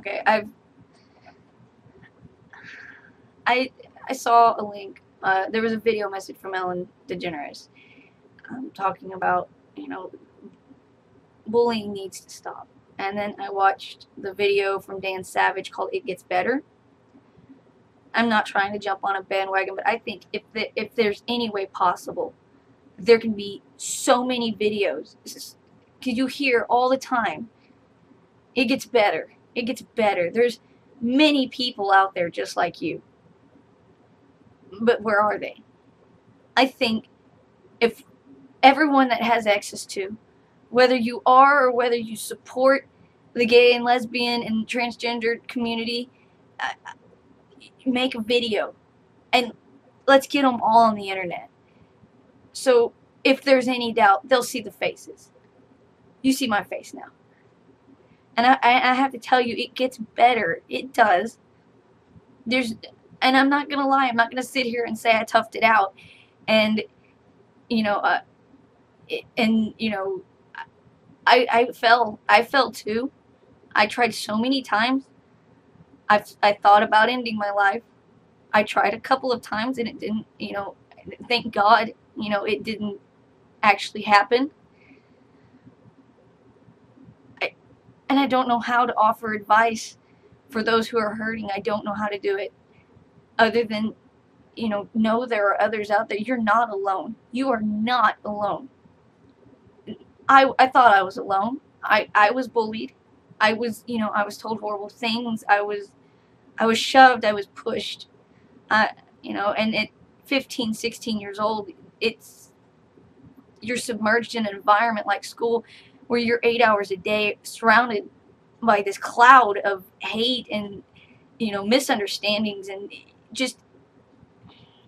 Okay, I saw a link. There was a video message from Ellen DeGeneres talking about, you know, bullying needs to stop. And then I watched the video from Dan Savage called "It Gets Better." I'm not trying to jump on a bandwagon, but I think if there's any way possible, there can be so many videos. Because you hear all the time, it gets better. It gets better. There's many people out there just like you. But where are they? I think if everyone that has access to, whether you are or whether you support the gay and lesbian and transgender community, make a video and let's get them all on the internet. So if there's any doubt, they'll see the faces. You see my face now. And I have to tell you, it gets better. It does. And I'm not going to lie. I'm not going to sit here and say I toughed it out. And, you know, I fell. I fell too. I tried so many times. I thought about ending my life. I tried a couple of times and it didn't, you know, thank God, you know, it didn't actually happen. And I don't know how to offer advice for those who are hurting. I don't know how to do it other than, you know there are others out there. You're not alone. You are not alone. I thought I was alone. I was bullied. I was told horrible things. I was shoved. I was pushed. And at 15, 16 years old, you're submerged in an environment like school where you're 8 hours a day surrounded by this cloud of hate and, misunderstandings, and just,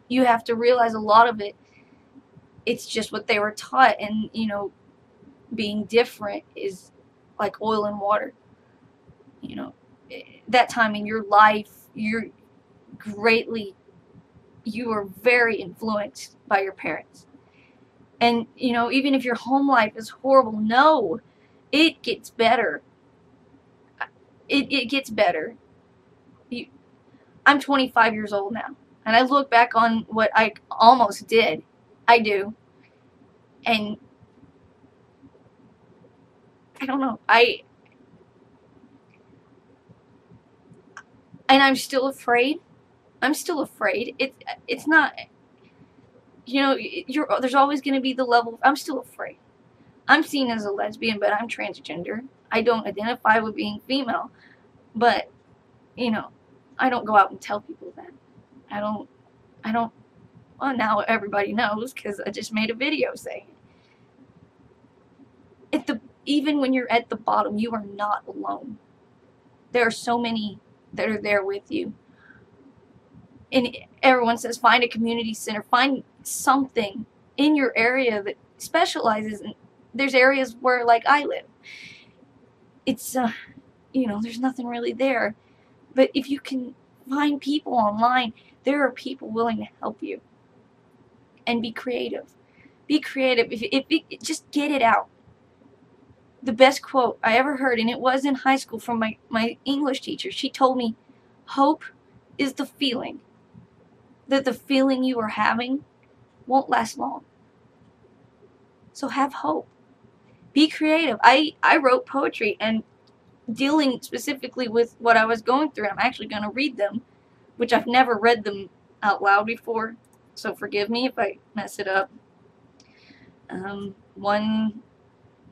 you have to realize a lot of it's just what they were taught, and, being different is like oil and water. That time in your life, you are very influenced by your parents. And, even if your home life is horrible, no, it gets better. It gets better. I'm 25 years old now, and I look back on what I almost did. I do. And I don't know. And I'm still afraid. I'm still afraid. It's not, there's always going to be the level. I'm still afraid. I'm seen as a lesbian, but I'm transgender. I don't identify with being female. But, I don't go out and tell people that. I don't, well, now everybody knows because I just made a video saying it. Even when you're at the bottom, you are not alone. There are so many that are there with you. And everyone says find a community center, find something in your area that specializes in. There's areas where, like I live, it's there's nothing really there. But if you can find people online, there are people willing to help you. And be creative. Be creative. Just get it out. The best quote I ever heard, and it was in high school from my English teacher. She told me, hope is the feeling that the feeling you are having won't last long. So have hope. Be creative. I wrote poetry, and dealing specifically with what I was going through, I'm actually going to read them, which I've never read them out loud before, so forgive me if I mess it up.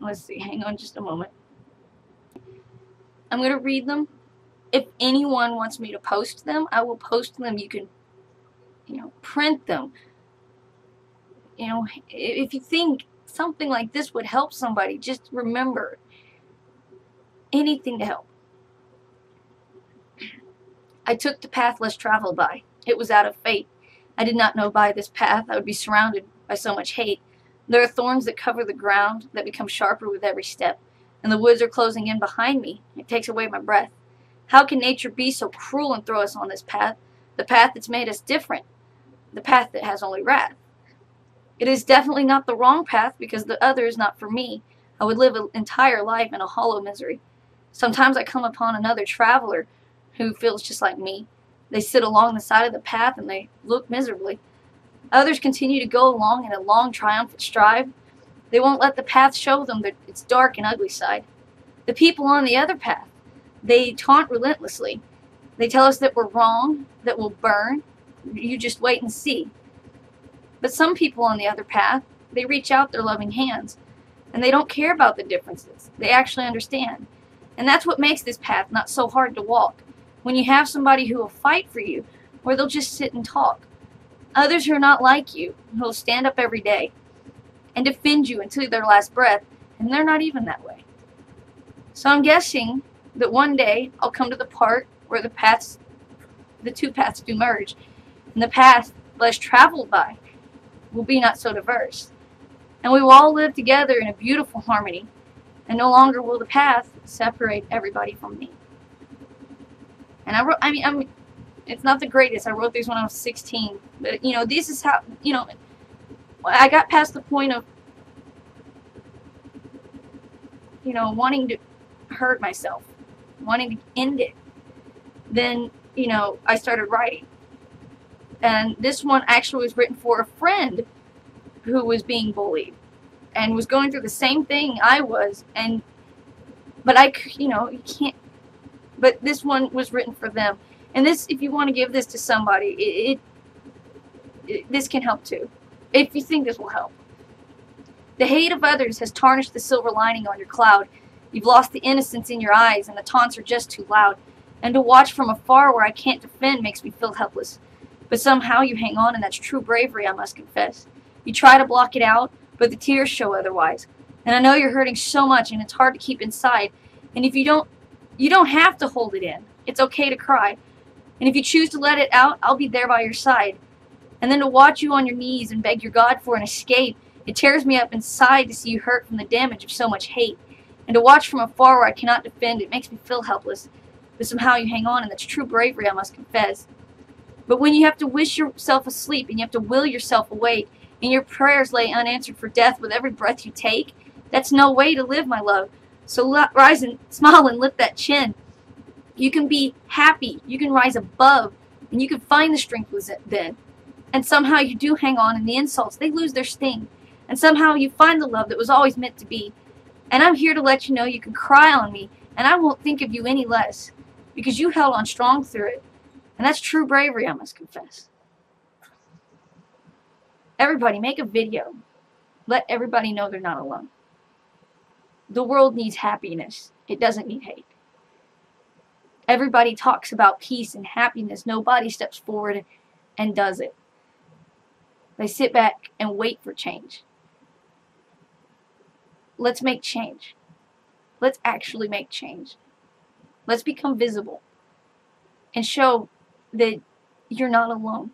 Let's see, hang on just a moment. I'm going to read them. If anyone wants me to post them, I will post them. You can, print them. If you think something like this would help somebody, just remember, anything to help. I took the path less traveled by. It was out of fate. I did not know by this path I would be surrounded by so much hate. There are thorns that cover the ground that become sharper with every step, and the woods are closing in behind me. It takes away my breath. How can nature be so cruel and throw us on this path? The path that's made us different. The path that has only wrath. It is definitely not the wrong path, because the other is not for me. I would live an entire life in a hollow misery. Sometimes I come upon another traveler who feels just like me. They sit along the side of the path and they look miserably. Others continue to go along in a long, triumphant stride. They won't let the path show them its dark and ugly side. The people on the other path, they taunt relentlessly. They tell us that we're wrong, that we'll burn. You just wait and see. But some people on the other path, they reach out their loving hands, and they don't care about the differences. They actually understand. And that's what makes this path not so hard to walk. When you have somebody who will fight for you, or they'll just sit and talk. Others who are not like you, who will stand up every day and defend you until their last breath, and they're not even that way. So I'm guessing that one day I'll come to the part where the two paths do merge, and the path less traveled by will be not so diverse. And we will all live together in a beautiful harmony, and no longer will the path separate everybody from me. And it's not the greatest. I wrote these when I was 16, but this is how, I got past the point of, wanting to hurt myself, wanting to end it. Then, I started writing. And this one actually was written for a friend who was being bullied and was going through the same thing I was. But you can't. But this one was written for them. And this, if you want to give this to somebody, this can help too. If you think this will help. The hate of others has tarnished the silver lining on your cloud. You've lost the innocence in your eyes, and the taunts are just too loud. And to watch from afar where I can't defend makes me feel helpless. But somehow you hang on, and that's true bravery, I must confess. You try to block it out, but the tears show otherwise. And I know you're hurting so much, and it's hard to keep inside. And if you don't have to hold it in. It's okay to cry. And if you choose to let it out, I'll be there by your side. And then to watch you on your knees and beg your God for an escape, it tears me up inside to see you hurt from the damage of so much hate. And to watch from afar where I cannot defend, it makes me feel helpless. But somehow you hang on, and that's true bravery, I must confess. But when you have to wish yourself asleep, and you have to will yourself awake, and your prayers lay unanswered for death with every breath you take, that's no way to live, my love. So rise and smile and lift that chin. You can be happy. You can rise above. And you can find the strength then. And somehow you do hang on, and the insults, they lose their sting. And somehow you find the love that was always meant to be. And I'm here to let you know you can cry on me, and I won't think of you any less. Because you held on strong through it. And that's true bravery, I must confess. Everybody, make a video. Let everybody know they're not alone. The world needs happiness. It doesn't need hate. Everybody talks about peace and happiness. Nobody steps forward and does it. They sit back and wait for change. Let's make change. Let's actually make change. Let's become visible and show that you're not alone.